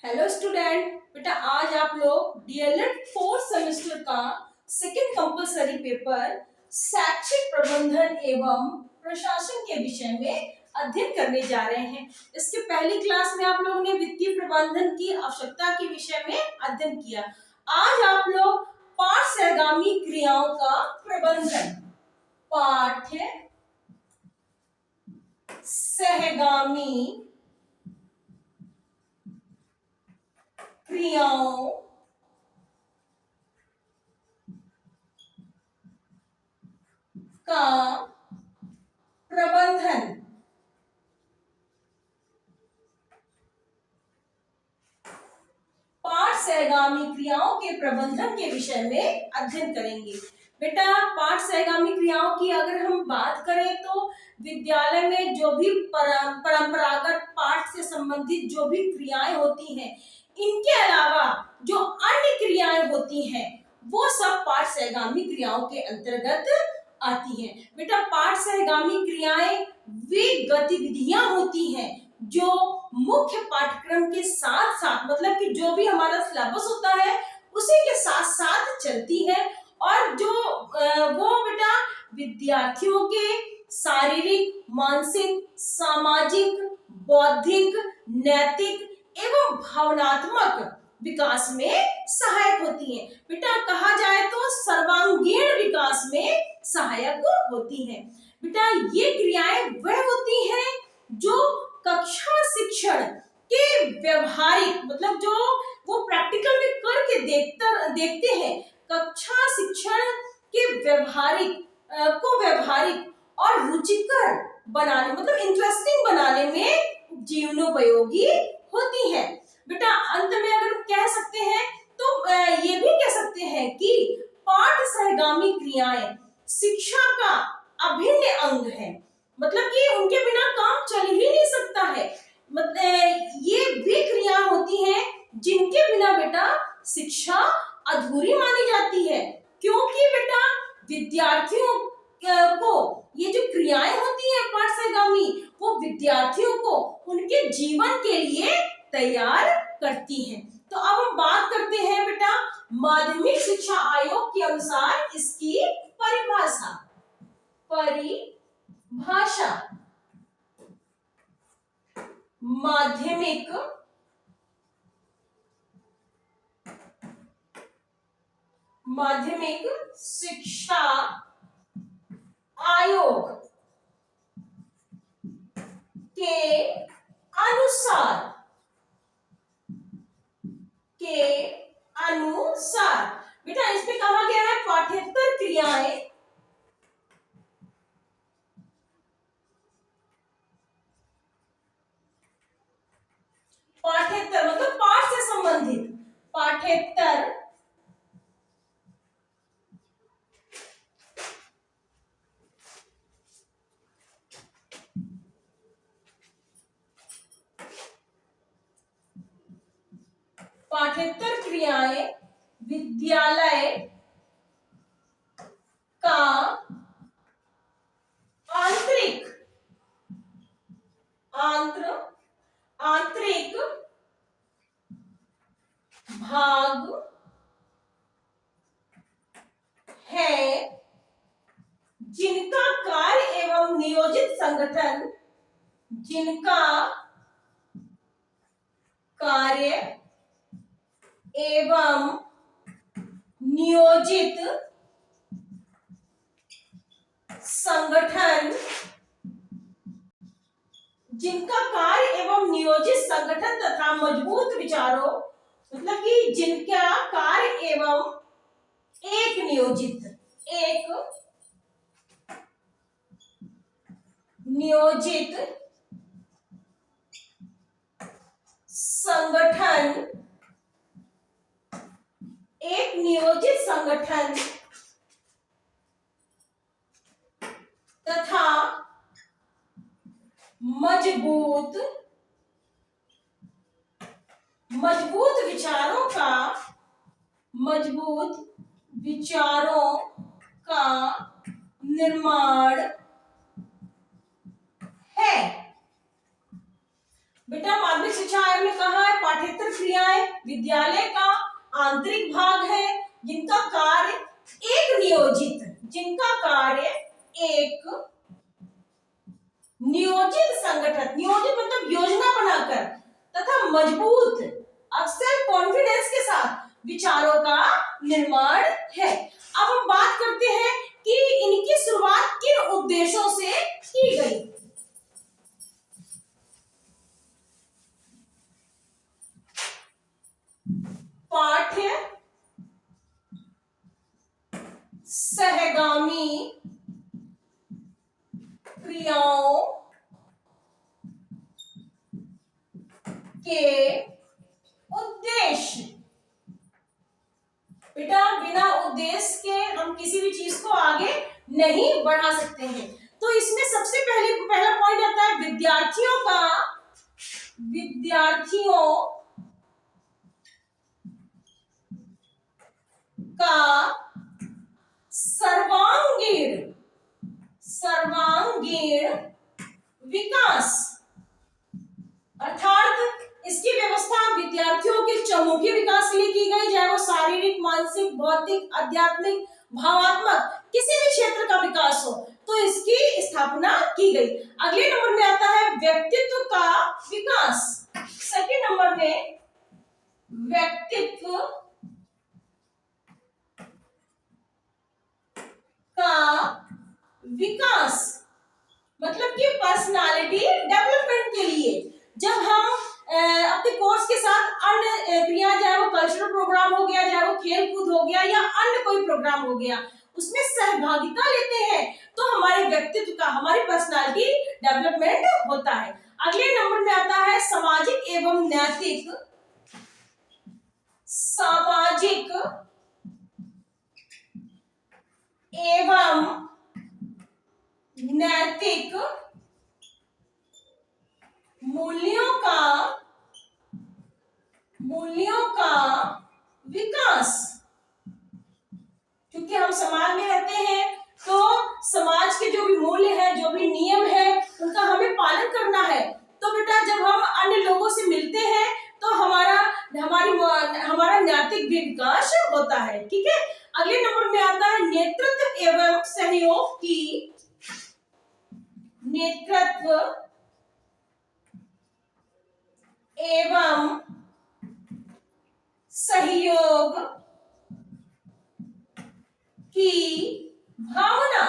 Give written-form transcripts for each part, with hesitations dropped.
Hello student, बेटा आज आप लोग डीएलएड फोर्थ सेमेस्टर का सेकंड कंपलसरी पेपर शैक्षिक प्रबंधन एवं प्रशासन के विषय में अध्ययन करने जा रहे हैं। इसके पहली क्लास में आप लोगों ने वित्तीय प्रबंधन की आवश्यकता के विषय में अध्ययन किया। आज आप लोग पाठ सहगामी क्रियाओं का प्रबंधन, पाठ्य सहगामी क्रियाओं का प्रबंधन पाठ सहगामी क्रियाओं के प्रबंधन के विषय में अध्ययन करेंगे। बेटा पाठ सहगामी क्रियाओं की अगर हम बात करें तो विद्यालय में जो भी परंपरागत पाठ से संबंधित जो भी क्रियाएं होती हैं, इनके अलावा जो अन्य क्रियाएं होती हैं वो सब पाठ सहगामी क्रियाओं के अंतर्गत आती हैं। बेटा पाठ सहगामी क्रियाएं वे गतिविधियां होती हैं जो मुख्य पाठ्यक्रम के साथ साथ, मतलब कि जो भी हमारा सिलेबस होता है उसी के साथ साथ चलती है और जो वो बेटा विद्यार्थियों के शारीरिक, मानसिक, सामाजिक, बौद्धिक, नैतिक एवं भावनात्मक विकास में सहायक होती हैं। बेटा कहा जाए तो सर्वांगीण विकास में सहायक होती हैं। बेटा ये क्रियाएं वह होती हैं जो कक्षा शिक्षण के व्यवहारिक, मतलब जो वो प्रैक्टिकल में करके देखते हैं, कक्षा शिक्षण के व्यवहारिक और रुचिकर बनाने, मतलब इंटरेस्टिंग बनाने में जीवनोपयोगी होती है। बेटा अंत में अगर कह सकते हैं तो ये भी कह सकते हैं कि पाठ सहगामी क्रियाएं शिक्षा का अभिन्न अंग है, मतलब कि उनके बिना काम चल ही नहीं सकता है। मतलब ये वे क्रिया होती हैं जिनके बिना बेटा शिक्षा अधूरी मानी जाती है, क्योंकि बेटा विद्यार्थियों को ये जो क्रियाएं होती हैं पाठ सहगामी, वो विद्यार्थियों को उनके जीवन के लिए तैयार करती हैं। तो अब हम बात करते हैं बेटा माध्यमिक शिक्षा आयोग के अनुसार इसकी परिभाषा। माध्यमिक शिक्षा आयोग के अनुसार बेटा इसमें कहा गया है पाठ्येतर क्रियाएं मतलब पाठ से संबंधित पाठ्येतर क्रियाएं विद्यालय का आंतरिक भाग है, जिनका कार्य एवं नियोजित संगठन तथा मजबूत विचारों, मतलब कि जिनका कार्य एवं एक नियोजित संगठन तथा मजबूत विचारों का निर्माण है। बेटा माध्यमिक शिक्षा आयोग ने कहा है पाठ्येतर क्रिया विद्यालय का आंतरिक भाग है, जिनका कार्य एक नियोजित संगठन, नियोजित मतलब योजना बनाकर तथा मजबूत अक्सर कॉन्फिडेंस के साथ विचारों का निर्माण है। अब हम बात करते हैं कि इनकी शुरुआत किन उद्देश्यों से की गई। पाठ्य सहगामी क्रियाओं के उद्देश्य। बेटा बिना उद्देश्य के हम किसी भी चीज को आगे नहीं बढ़ा सकते हैं। तो इसमें सबसे पहला पॉइंट आता है विद्यार्थियों का सर्वांगीण विकास, अर्थात इसकी व्यवस्था विद्यार्थियों के चहुमुखी विकास के लिए की गई, चाहे वो शारीरिक, मानसिक, भौतिक, आध्यात्मिक, भावात्मक किसी भी क्षेत्र का विकास हो, तो इसकी स्थापना की गई। अगले नंबर में आता है व्यक्तित्व का विकास। सेकंड नंबर में व्यक्तित्व का विकास मतलब कि पर्सनालिटी डेवलपमेंट के लिए जब हम अपने कोर्स के साथ अन्य क्रिया, चाहे वो कल्चरल प्रोग्राम हो गया, चाहे वो खेल कूद हो गया या अन्य कोई प्रोग्राम हो गया, उसमें सहभागिता लेते हैं तो हमारे व्यक्तित्व का, हमारी पर्सनालिटी डेवलपमेंट होता है। अगले नंबर में आता है सामाजिक एवं नैतिक मूल्यों का विकास। क्योंकि हम समाज में रहते हैं तो समाज के जो भी मूल्य है, जो भी नियम है, उनका हमें पालन करना है। तो बेटा जब हम अन्य लोगों से मिलते हैं तो हमारा नैतिक विकास होता है। ठीक है। अगले नंबर में आता है नेतृत्व एवं सहयोग की भावना।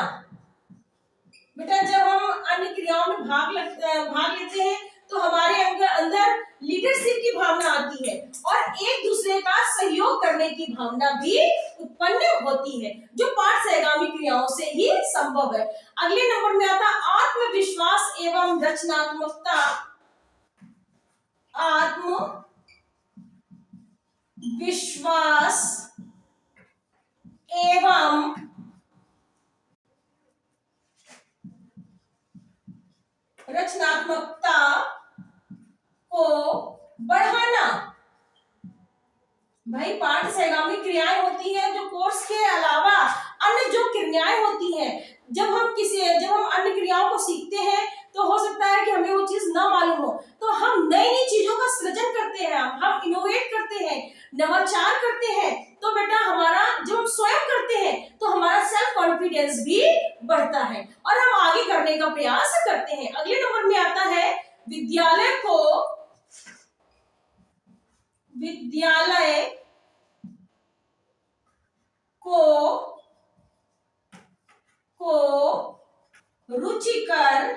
बेटा जब हम अन्य क्रियाओं में भाग लेते हैं तो हमारे अंदर लीडरशिप की भावना आती है और एक दूसरे का सहयोग करने की भावना भी उत्पन्न होती है, जो पाठ सहगामी क्रियाओं से ही संभव है। अगले नंबर में आता आत्मविश्वास एवं रचनात्मकता। रचनात्मकता को बढ़ाना। भाई पाठ सहगामी क्रियाएं होती हैं जो कोर्स के अलावा अन्य जो क्रियाएं होती हैं, जब हम अन्य क्रियाओं को सीखते हैं तो हो सकता है कि हमें वो चीज ना मालूम हो, तो हम नई नई चीजों का सृजन करते हैं, हम इनोवेट करते हैं, नवाचार करते हैं। तो बेटा जब हम स्वयं करते हैं तो हमारा सेल्फ कॉन्फिडेंस भी बढ़ता है और हम आगे करने का प्रयास करते हैं। अगले नंबर में आता है विद्यालय को रुचिकर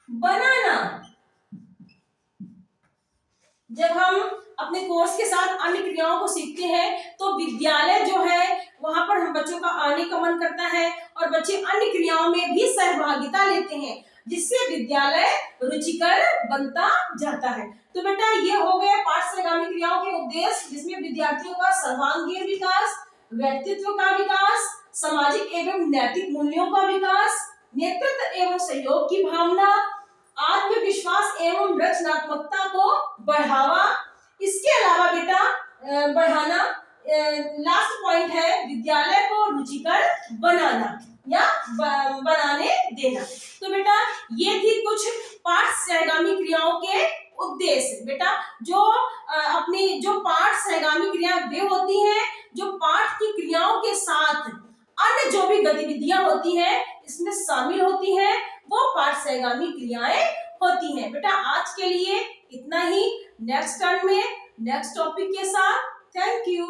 बनाना। जब हम अपने कोर्स के साथ अन्य क्रियाओं को सीखते हैं तो विद्यालय जो है वहां पर हम बच्चों का आने का मन करता है और बच्चे अन्य क्रियाओं में भी सहभागिता लेते हैं, जिससे विद्यालय रुचिकर बनता जाता है। तो बेटा ये हो गए पाठ सहगामी क्रियाओं के उद्देश्य, जिसमें विद्यार्थियों का सर्वांगीण विकास, व्यक्तित्व का विकास, सामाजिक एवं नैतिक मूल्यों का विकास, नेतृत्व एवं सहयोग की भावना, आत्मविश्वास एवं रचनात्मकता को बढ़ावा, इसके अलावा बेटा बढ़ाना, लास्ट पॉइंट है विद्यालय को रुचिकर बनाना या बनाने देना। तो बेटा ये थी कुछ पाठ सहगामी क्रियाओं के उद्देश्य। बेटा जो अपनी जो पाठ सहगामी क्रियाएं वे होती हैं जो पाठ की क्रियाओं के साथ अन्य जो भी गतिविधियां होती हैं इसमें शामिल होती हैं, वो पाठ सहगामी क्रियाएं होती हैं। बेटा आज के लिए इतना ही। नेक्स्ट टर्न में नेक्स्ट टॉपिक के साथ। Thank you.